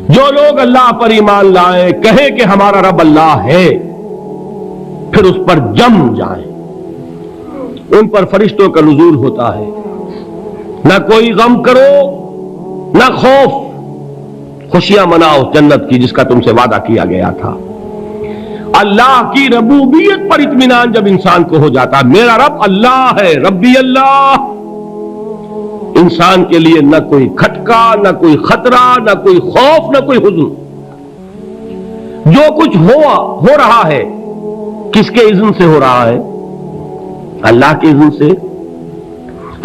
جو لوگ اللہ پر ایمان لائیں، کہیں کہ ہمارا رب اللہ ہے، پھر اس پر جم جائیں، ان پر فرشتوں کا نزول ہوتا ہے، نہ کوئی غم کرو نہ خوف، خوشیاں مناؤ جنت کی جس کا تم سے وعدہ کیا گیا تھا۔ اللہ کی ربوبیت پر اطمینان جب انسان کو ہو جاتا، میرا رب اللہ ہے، ربی اللہ، انسان کے لیے نہ کوئی کھٹکا، نہ کوئی خطرہ، نہ کوئی خوف، نہ کوئی حزن۔ جو کچھ ہو رہا ہے کس کے اذن سے ہو رہا ہے؟ اللہ کے اذن سے۔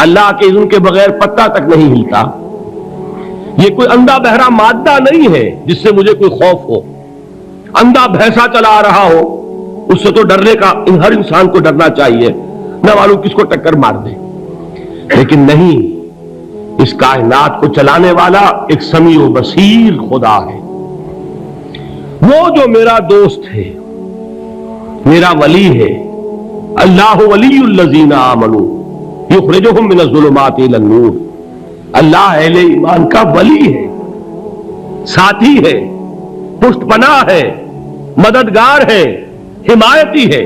اللہ کے اذن کے بغیر پتا تک نہیں ہلتا۔ یہ کوئی اندھا بہرا مادہ نہیں ہے جس سے مجھے کوئی خوف ہو۔ اندھا بھینسا چلا آ رہا ہو اس سے تو ڈرنے کا ہر انسان کو ڈرنا چاہیے، نہ معلوم کس کو ٹکر مار دے، لیکن نہیں، اس کائنات کو چلانے والا ایک سمیع و بصیر خدا ہے۔ وہ جو میرا دوست ہے، میرا ولی ہے، اللہ ولی الذین آمنوا یخرجہم من الظلمات الی النور، اللہ اہل ایمان کا ولی ہے، ساتھی ہے، پشت پناہ ہے، مددگار ہے، حمایتی ہے۔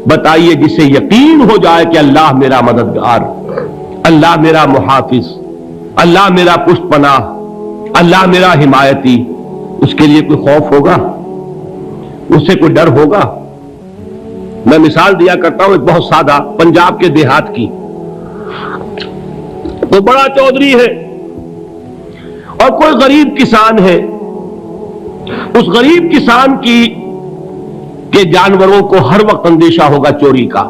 بتائیے جسے یقین ہو جائے کہ اللہ میرا مددگار، اللہ میرا محافظ، اللہ میرا پشت پناہ، اللہ میرا حمایتی، اس کے لیے کوئی خوف ہوگا؟ اس سے کوئی ڈر ہوگا؟ میں مثال دیا کرتا ہوں ایک بہت سادہ، پنجاب کے دیہات کی۔ وہ بڑا چودھری ہے اور کوئی غریب کسان ہے، اس غریب کسان کے جانوروں کو ہر وقت اندیشہ ہوگا چوری کا،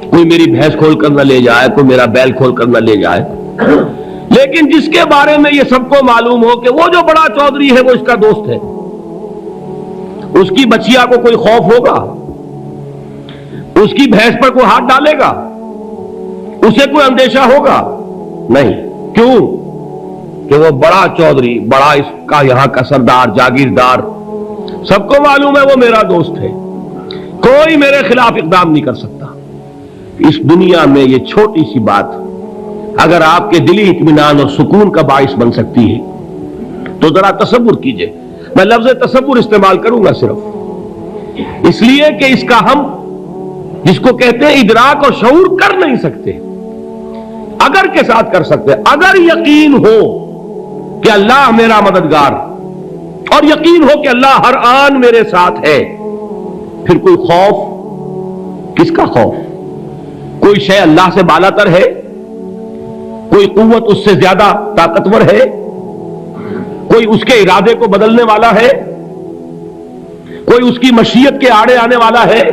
کوئی میری بھینس کھول کر نہ لے جائے، کوئی میرا بیل کھول کر نہ لے جائے۔ لیکن جس کے بارے میں یہ سب کو معلوم ہو کہ وہ جو بڑا چودھری ہے وہ اس کا دوست ہے، اس کی بچیا کو کوئی خوف ہوگا؟ اس کی بھینس پر کوئی ہاتھ ڈالے گا؟ اسے کوئی اندیشہ ہوگا؟ نہیں۔ کیوں؟ کہ وہ بڑا چودھری، بڑا اس کا یہاں کا سردار، جاگیردار، سب کو معلوم ہے وہ میرا دوست ہے، کوئی میرے خلاف اقدام نہیں کر سکتا۔ اس دنیا میں یہ چھوٹی سی بات اگر آپ کے دلی اطمینان اور سکون کا باعث بن سکتی ہے تو ذرا تصور کیجئے۔ میں لفظ تصور استعمال کروں گا صرف اس لیے کہ اس کا ہم جس کو کہتے ہیں ادراک اور شعور کر نہیں سکتے، اگر کے ساتھ کر سکتے۔ اگر یقین ہو کہ اللہ میرا مددگار اور یقین ہو کہ اللہ ہر آن میرے ساتھ ہے، پھر کوئی خوف، کس کا خوف؟ کوئی شے اللہ سے بالا تر ہے؟ کوئی قوت اس سے زیادہ طاقتور ہے؟ کوئی اس کے ارادے کو بدلنے والا ہے؟ کوئی اس کی مشیت کے آڑے آنے والا ہے؟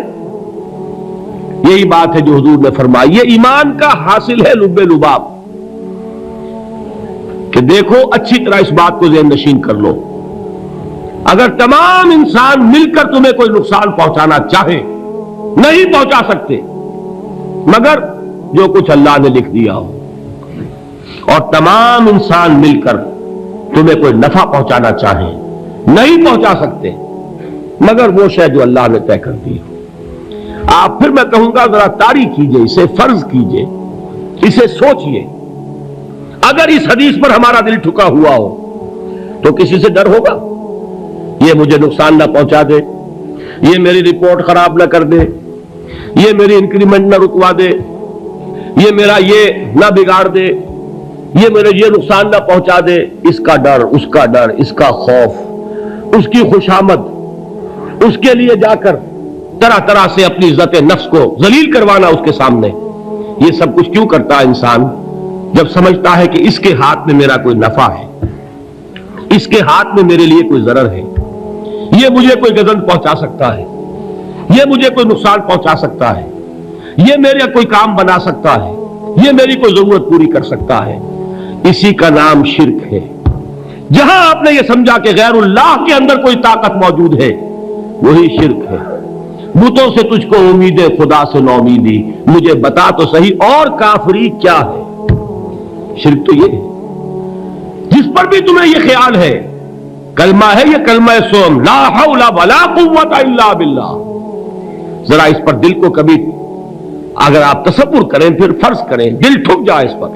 یہی بات ہے جو حضور نے فرمائی، یہ ایمان کا حاصل ہے لب لباب، کہ دیکھو اچھی طرح اس بات کو ذہن نشین کر لو، اگر تمام انسان مل کر تمہیں کوئی نقصان پہنچانا چاہے نہیں پہنچا سکتے مگر جو کچھ اللہ نے لکھ دیا ہو، اور تمام انسان مل کر تمہیں کوئی نفع پہنچانا چاہیں نہیں پہنچا سکتے مگر وہ شے جو اللہ نے طے کر دی ہو۔ آپ پھر میں کہوں گا ذرا طاری کیجئے، اسے فرض کیجئے، اسے سوچئے، اگر اس حدیث پر ہمارا دل ٹھکا ہوا ہو تو کسی سے ڈر ہوگا؟ یہ مجھے نقصان نہ پہنچا دے، یہ میری رپورٹ خراب نہ کر دے، یہ میری انکریمنٹ نہ رکوا دے، یہ میرا یہ نہ بگاڑ دے، یہ میرے یہ نقصان نہ پہنچا دے، اس کا ڈر، اس کا ڈر، اس کا خوف، اس کی خوشامد، اس کے لیے جا کر طرح طرح سے اپنی عزت نفس کو ذلیل کروانا اس کے سامنے۔ یہ سب کچھ کیوں کرتا ہے انسان؟ جب سمجھتا ہے کہ اس کے ہاتھ میں میرا کوئی نفع ہے، اس کے ہاتھ میں میرے لیے کوئی ضرر ہے، یہ مجھے کوئی گزن پہنچا سکتا ہے، یہ مجھے کوئی نقصان پہنچا سکتا ہے، یہ میرا کوئی کام بنا سکتا ہے، یہ میری کوئی ضرورت پوری کر سکتا ہے، اسی کا نام شرک ہے۔ جہاں آپ نے یہ سمجھا کہ غیر اللہ کے اندر کوئی طاقت موجود ہے وہی شرک ہے۔ بتوں سے تجھ کو امید خدا سے نو امیدی، مجھے بتا تو صحیح اور کافری کیا ہے؟ شرک تو یہ ہے جس پر بھی تمہیں یہ خیال ہے، کلمہ ہے یہ کلمہ سوم، لا حول ولا قوت الا باللہ، ذرا اس پر دل کو کبھی اگر آپ تصور کریں، پھر فرض کریں، دل ٹھک جائے اس پر،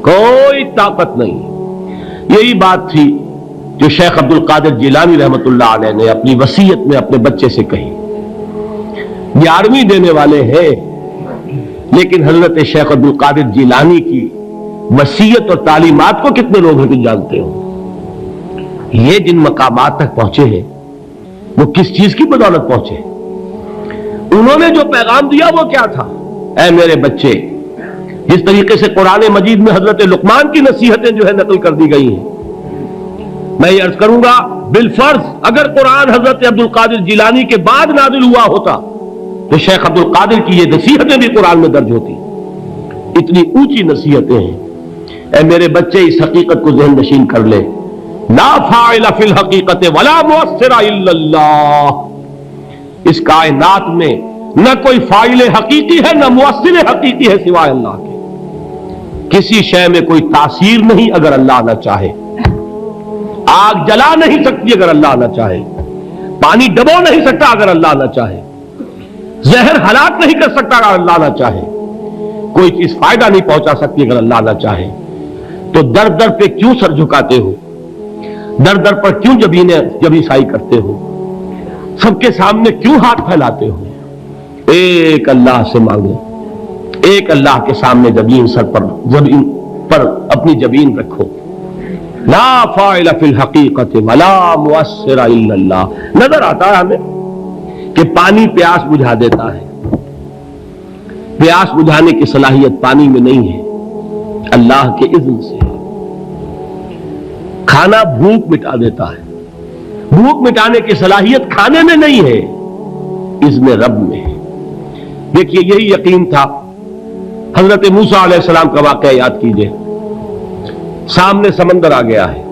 کوئی طاقت نہیں۔ یہی بات تھی جو شیخ عبد القادر جیلانی رحمت اللہ علیہ نے اپنی وصیت میں اپنے بچے سے کہی. 11ویں دینے والے ہیں، لیکن حضرت شیخ عبد القادر جیلانی کی وصیت اور تعلیمات کو کتنے لوگ ہیں کہ جانتے ہو؟ یہ جن مقامات تک پہنچے ہیں وہ کس چیز کی بدولت پہنچے؟ انہوں نے جو پیغام دیا وہ کیا تھا؟ اے میرے بچے، جس طریقے سے قرآن مجید میں حضرت لقمان کی نصیحتیں جو ہے نقل کر دی گئی ہیں، میں یہ عرض کروں گا بالفرض اگر قرآن حضرت عبد القادر جیلانی کے بعد نازل ہوا ہوتا تو شیخ عبد القادر کی یہ نصیحتیں بھی قرآن میں درج ہوتی. اتنی اونچی نصیحتیں ہیں. اے میرے بچے، اس حقیقت کو ذہن نشین کر لے، لا فاعل فی الحقیقت ولا مؤثر الا اللہ. اس کائنات میں نہ کوئی فاعل حقیقی ہے نہ مؤثر حقیقی ہے سوائے اللہ کے. کسی شے میں کوئی تاثیر نہیں اگر اللہ نہ چاہے. آگ جلا نہیں سکتی اگر اللہ نہ چاہے. پانی ڈبو نہیں سکتا اگر اللہ نہ چاہے. زہر ہلاک نہیں کر سکتا اگر اللہ نہ چاہے. کوئی چیز فائدہ نہیں پہنچا سکتی اگر اللہ نہ چاہے. تو در در پہ کیوں سر جھکاتے ہو؟ در در پر کیوں جبیں سائی کرتے ہو؟ سب کے سامنے کیوں ہاتھ پھیلاتے ہو؟ ایک اللہ سے مانگو، ایک اللہ کے سامنے زمین پر اپنی جبین رکھو. لا فاعل فی الحقیقت ولا مؤثر الا اللہ. نظر آتا ہے ہمیں کہ پانی پیاس بجھا دیتا ہے. پیاس بجھانے کی صلاحیت پانی میں نہیں ہے، اللہ کے اذن سے. کھانا بھوک مٹا دیتا ہے، بھوک مٹانے کی صلاحیت کھانے میں نہیں ہے، اذن رب میں ہے. دیکھیے یہی یقین تھا. حضرت موسیٰ علیہ السلام کا واقعہ یاد کیجئے. سامنے سمندر آ گیا ہے،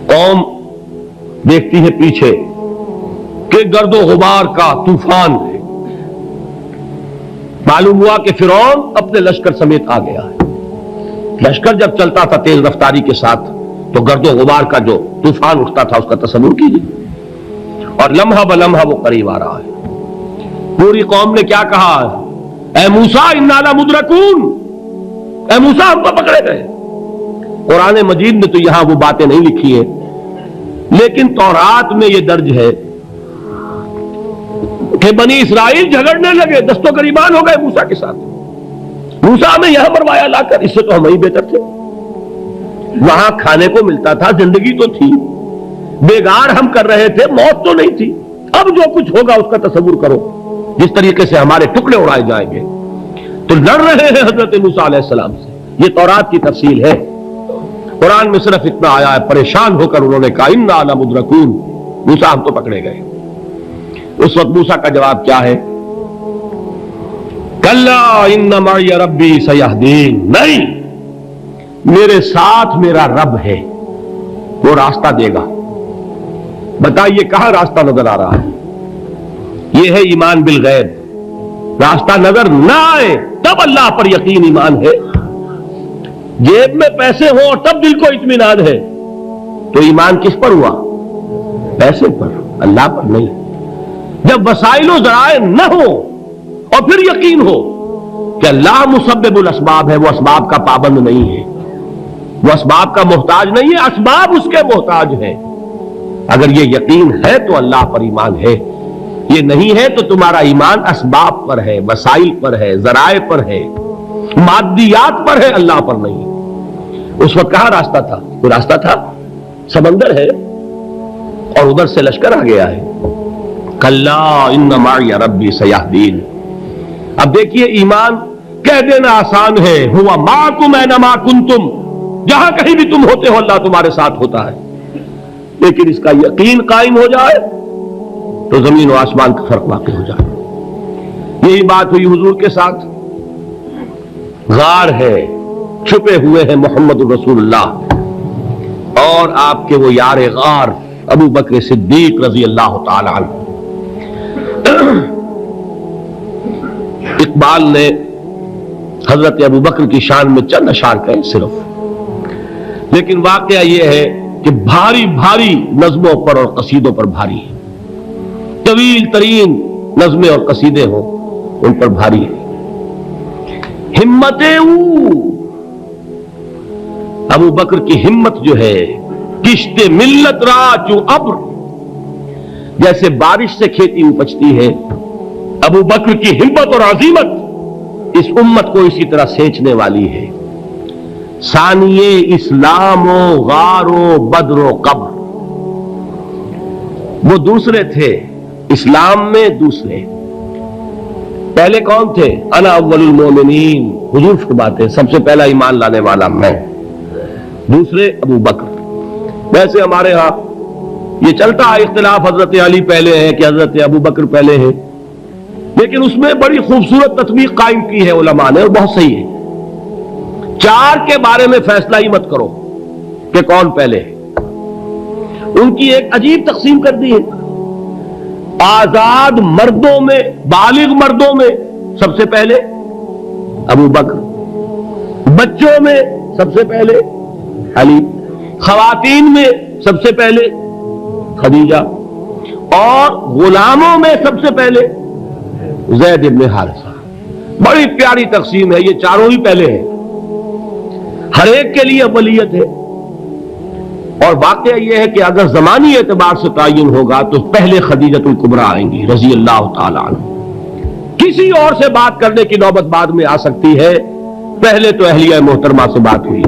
قوم دیکھتی ہے پیچھے کہ گرد و غبار کا طوفان ہے. معلوم ہوا کہ فرعون اپنے لشکر سمیت آ گیا ہے. لشکر جب چلتا تھا تیز رفتاری کے ساتھ تو گرد و غبار کا جو طوفان اٹھتا تھا اس کا تصور کیجیے. اور لمحہ بلمحہ وہ قریب آ رہا ہے. پوری قوم نے کیا کہا؟ اے موسیٰ انا لمدرکون، اے موسیٰ ہم تو پکڑے گئے. قرآن مجید نے تو یہاں وہ باتیں نہیں لکھی ہیں، لیکن تورات میں یہ درج ہے کہ بنی اسرائیل جھگڑنے لگے، دست و گریبان ہو گئے موسیٰ کے ساتھ. موسیٰ ہمیں یہاں مروایا لا کر، اس سے تو ہم ہی بہتر تھے. وہاں کھانے کو ملتا تھا، زندگی تو تھی، بیگار ہم کر رہے تھے، موت تو نہیں تھی. اب جو کچھ ہوگا اس کا تصور کرو، جس طریقے سے ہمارے ٹکڑے اڑائے جائیں گے. تو لڑ رہے ہیں حضرت موسیٰ علیہ السلام سے. یہ تورات کی تفصیل ہے. قرآن میں صرف اتنا آیا ہے، پریشان ہو کر انہوں نے کہا انا لمدرکون، موسیٰ ہم تو پکڑے گئے. اس وقت موسیٰ کا جواب کیا ہے؟ کلا ان معی ربی سیہدین. نہیں، میرے ساتھ میرا رب ہے، وہ راستہ دے گا. بتائیے کہاں راستہ نظر آ رہا ہے؟ یہ ہے ایمان بالغیب. راستہ نظر نہ آئے تب اللہ پر یقین ایمان ہے. جیب میں پیسے ہوں اور تب دل کو اطمینان ہے تو ایمان کس پر ہوا؟ پیسے پر، اللہ پر نہیں. جب وسائل و ذرائع نہ ہو اور پھر یقین ہو کہ اللہ مسبب الاسباب ہے، وہ اسباب کا پابند نہیں ہے، وہ اسباب کا محتاج نہیں ہے، اسباب اس کے محتاج ہے. اگر یہ یقین ہے تو اللہ پر ایمان ہے. یہ نہیں ہے تو تمہارا ایمان اسباب پر ہے، وسائل پر ہے، ذرائع پر ہے، مادیات پر ہے، اللہ پر نہیں. اس وقت کہاں راستہ تھا؟ کوئی راستہ تھا؟ سمندر ہے اور ادھر سے لشکر آ گیا ہے. کلا ان معی ربی سیہدین. اب دیکھیے ایمان کہہ دینا آسان ہے، ہوا معکم اینما کنتم، جہاں کہیں بھی تم ہوتے ہو اللہ تمہارے ساتھ ہوتا ہے. لیکن اس کا یقین قائم ہو جائے تو زمین و آسمان کا فرق واقع ہو جائے. یہی بات ہوئی حضور کے ساتھ. غار ہے، چھپے ہوئے ہیں محمد رسول اللہ اور آپ کے وہ یار غار ابو بکر صدیق رضی اللہ تعالی عنہ. اقبال نے حضرت ابو بکر کی شان میں چند اشعار کہے صرف، لیکن واقعہ یہ ہے کہ بھاری بھاری نظموں پر اور قصیدوں پر بھاری ہے. طویل ترین نظمیں اور قصیدے ہوں ان پر بھاری ہے. ہمت ابو بکر کی ہمت جو ہے کشت ملت را چو ابر، جیسے بارش سے کھیتی اپجتی ہے، ابو بکر کی ہمت اور عزیمت اس امت کو اسی طرح سینچنے والی ہے۔ ثانیے اسلام و غار و بدر و قبر، وہ دوسرے تھے اسلام میں، دوسرے پہلے کون تھے؟ انا اول المومنین، حضور فرماتے سب سے پہلا ایمان لانے والا میں، دوسرے ابو بکر۔ ویسے ہمارے ہاں یہ چلتا ہے اختلاف، حضرت علی پہلے ہے کہ حضرت ابو بکر پہلے ہے، لیکن اس میں بڑی خوبصورت تطبیق قائم کی ہے علماء نے، اور بہت صحیح ہے۔ چار کے بارے میں فیصلہ ہی مت کرو کہ کون پہلے ہے، ان کی ایک عجیب تقسیم کر دی ہے۔ آزاد مردوں میں، بالغ مردوں میں سب سے پہلے ابو بکر، بچوں میں سب سے پہلے علی، خواتین میں سب سے پہلے خدیجہ، اور غلاموں میں سب سے پہلے زید بن حارثہ۔ بڑی پیاری تقسیم ہے، یہ چاروں ہی پہلے ہیں، ہر ایک کے لیے اولیت ہے۔ اور واقعہ یہ ہے کہ اگر زمانی اعتبار سے تعین ہوگا تو پہلے خدیجۃ الکبریٰ آئیں گی رضی اللہ تعالی عنہ۔ کسی اور سے بات کرنے کی نوبت بعد میں آ سکتی ہے، پہلے تو اہلیہ محترمہ سے بات ہوئی،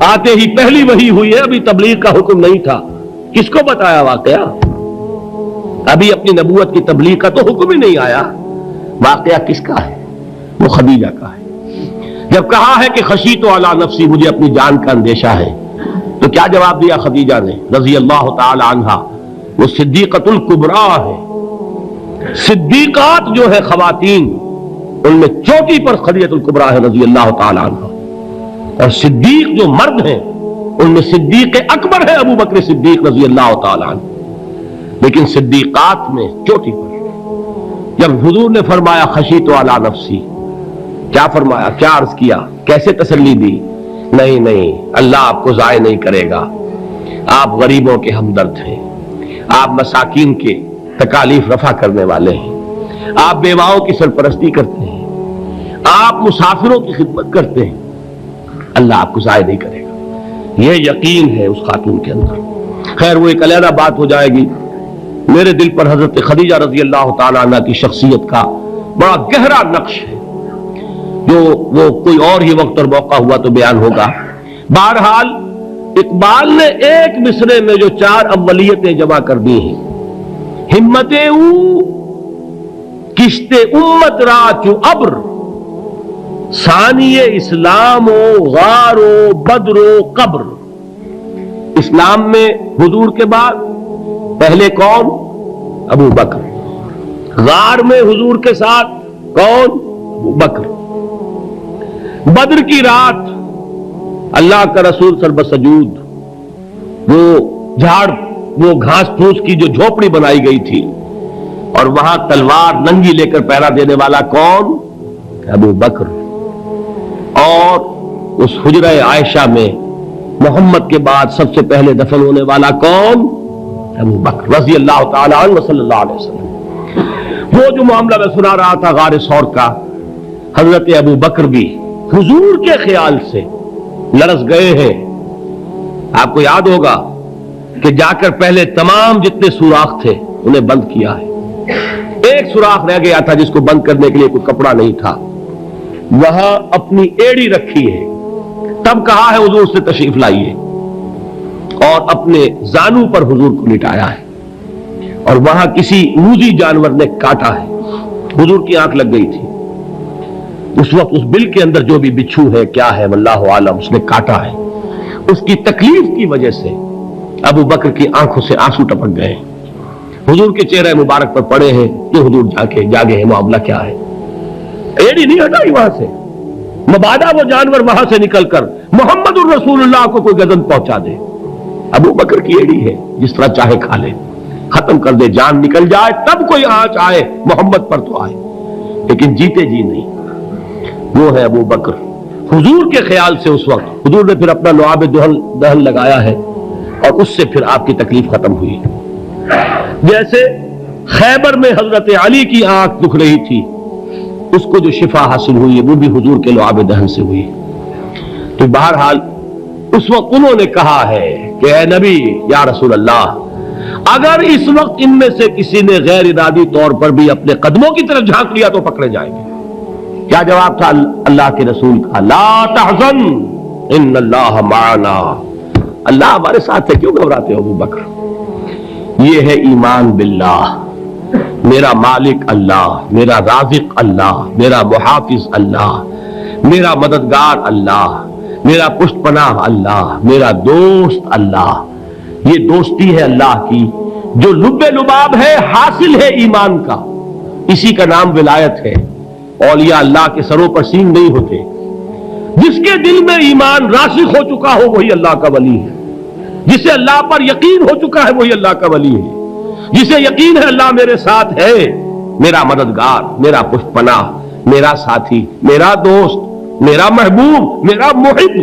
آتے ہی پہلی وحی ہوئی ہے، ابھی تبلیغ کا حکم نہیں تھا۔ کس کو بتایا واقعہ؟ ابھی اپنی نبوت کی تبلیغ کا تو حکم ہی نہیں آیا۔ واقعہ کس کا ہے؟ وہ خدیجہ کا ہے۔ جب کہا ہے کہ خشیت علی نفسی، مجھے اپنی جان کا اندیشہ ہے، تو کیا جواب دیا خدیجہ نے رضی اللہ تعالی عنہا؟ وہ صدیقۃ الکبریٰ ہے۔ صدیقات جو ہے خواتین، ان میں چوٹی پر خدیجۃ الکبریٰ ہے رضی اللہ تعالی عنہا، اور صدیق جو مرد ہیں ان میں صدیق اکبر ہے ابو بکر صدیق رضی اللہ تعالی عنہ، لیکن صدیقات میں چوٹی پر۔ جب حضور نے فرمایا خشیت علی نفسی، کیا فرمایا، کیا عرض کیا، کیسے تسلی دی؟ نہیں نہیں، اللہ آپ کو ضائع نہیں کرے گا، آپ غریبوں کے ہمدرد ہیں، آپ مساکین کے تکالیف رفع کرنے والے ہیں، آپ بیواؤں کی سرپرستی کرتے ہیں، آپ مسافروں کی خدمت کرتے ہیں، اللہ آپ کو ضائع نہیں کرے گا۔ یہ یقین ہے اس خاتون کے اندر۔ خیر وہ ایک علیحدہ بات ہو جائے گی۔ میرے دل پر حضرت خدیجہ رضی اللہ تعالی عنہ کی شخصیت کا بڑا گہرا نقش ہے، جو وہ کوئی اور ہی وقت اور موقع ہوا تو بیان ہوگا۔ بہرحال اقبال نے ایک مصرے میں جو چار اولیتیں جمع کر دی ہیں، ہمت او کشت امت را چو ابر، ثانی اسلام و غار و بدر و قبر۔ اسلام میں حضور کے بعد پہلے کون؟ ابو بکر۔ غار میں حضور کے ساتھ کون؟ ابو بکر۔ بدر کی رات اللہ کا رسول سر بسجود، وہ گھاس پھوس کی جو جھوپڑی بنائی گئی تھی، اور وہاں تلوار ننگی لے کر پہرا دینے والا کون؟ ابو بکر۔ اور اس حجرہ عائشہ میں محمد کے بعد سب سے پہلے دفن ہونے والا کون؟ ابو بکر رضی اللہ تعالی عنہ صلی اللہ علیہ وسلم۔ وہ جو معاملہ میں سنا رہا تھا غار ثور کا، حضرت ابو بکر بھی حضور کے خیال سے لرز گئے ہیں۔ آپ کو یاد ہوگا کہ جا کر پہلے تمام جتنے سوراخ تھے انہیں بند کیا ہے، ایک سوراخ رہ گیا تھا جس کو بند کرنے کے لیے کوئی کپڑا نہیں تھا، وہاں اپنی ایڑی رکھی ہے، تب کہا ہے حضور سے تشریف لائیے، اور اپنے زانو پر حضور کو لٹایا ہے، اور وہاں کسی موذی جانور نے کاٹا ہے، حضور کی آنکھ لگ گئی تھی، اس وقت اس بل کے اندر جو بھی بچھو ہے کیا ہے واللہ عالم، اس نے کاٹا ہے، اس کی تکلیف کی وجہ سے ابو بکر کی آنکھوں سے آنسو ٹپک گئے، حضور کے چہرے مبارک پر پڑے ہیں کہ حضور جاگے ہیں، معاملہ کیا ہے؟ ایڑی نہیں ہٹائی وہاں سے، مبادا وہ جانور وہاں سے نکل کر محمد الرسول اللہ کو کوئی گزن پہنچا دے، ابو بکر کی ایڑی ہے، جس طرح چاہے کھا لے، ختم کر دے، جان نکل جائے تب کوئی آنچ آئے، محمد پر تو آئے، لیکن جیتے جی نہیں۔ وہ ہے ابو بکر۔ حضور کے خیال سے اس وقت حضور نے پھر اپنا لعاب دہن لگایا ہے، اور اس سے پھر آپ کی تکلیف ختم ہوئی۔ جیسے خیبر میں حضرت علی کی آنکھ دکھ رہی تھی، اس کو جو شفا حاصل ہوئی وہ بھی حضور کے لعاب دہن سے ہوئی۔ تو بہرحال اس وقت انہوں نے کہا ہے کہ اے نبی یا رسول اللہ، اگر اس وقت ان میں سے کسی نے غیر ارادی طور پر بھی اپنے قدموں کی طرف جھانک لیا تو پکڑے جائیں گے۔ کیا جواب تھا اللہ کے رسول کا؟ لا تحزن ان اللہ معنا، اللہ ہمارے ساتھ ہے، کیوں گھبراتے ہو ابو بکر؟ یہ ہے ایمان باللہ، میرا مالک اللہ، میرا رازق اللہ، میرا محافظ اللہ، میرا مددگار اللہ، میرا پشت پناہ اللہ، میرا دوست اللہ۔ یہ دوستی ہے اللہ کی جو لب لباب ہے، حاصل ہے ایمان کا، اسی کا نام ولایت ہے۔ اولیاء اللہ کے سروں پر سینگ نہیں ہوتے، جس کے دل میں ایمان راسخ ہو چکا ہو وہی اللہ کا ولی ہے، جسے اللہ پر یقین ہو چکا ہے وہی اللہ کا ولی ہے، جسے یقین ہے اللہ میرے ساتھ ہے، میرا مددگار، میرا پشت پناہ، میرا ساتھی، میرا دوست، میرا محبوب، میرا محب۔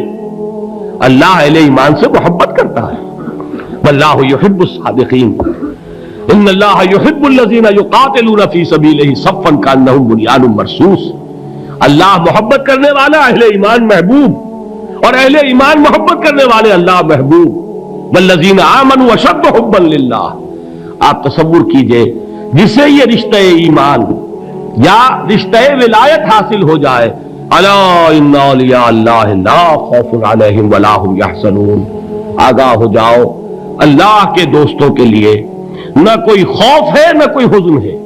اللہ اہل ایمان سے محبت کرتا ہے۔ واللہ یحب الصادقین، ان اللہ یحب الذین یقاتلون فی سبیلہ صفا کانہم بنیان مرصوص۔ اللہ محبت کرنے والا، اہل ایمان محبوب، اور اہل ایمان محبت کرنے والے اللہ محبوب۔ والذین آمنوا اشد حبا للہ۔ آپ تصور کیجئے جسے یہ رشتہ ایمان یا رشتہ ولایت حاصل ہو جائے، الا ان اولیاء اللہ لا خوف علیہم ولا هم یحزنون، آگاہ ہو جاؤ، اللہ کے دوستوں کے لیے نہ کوئی خوف ہے نہ کوئی حزن ہے۔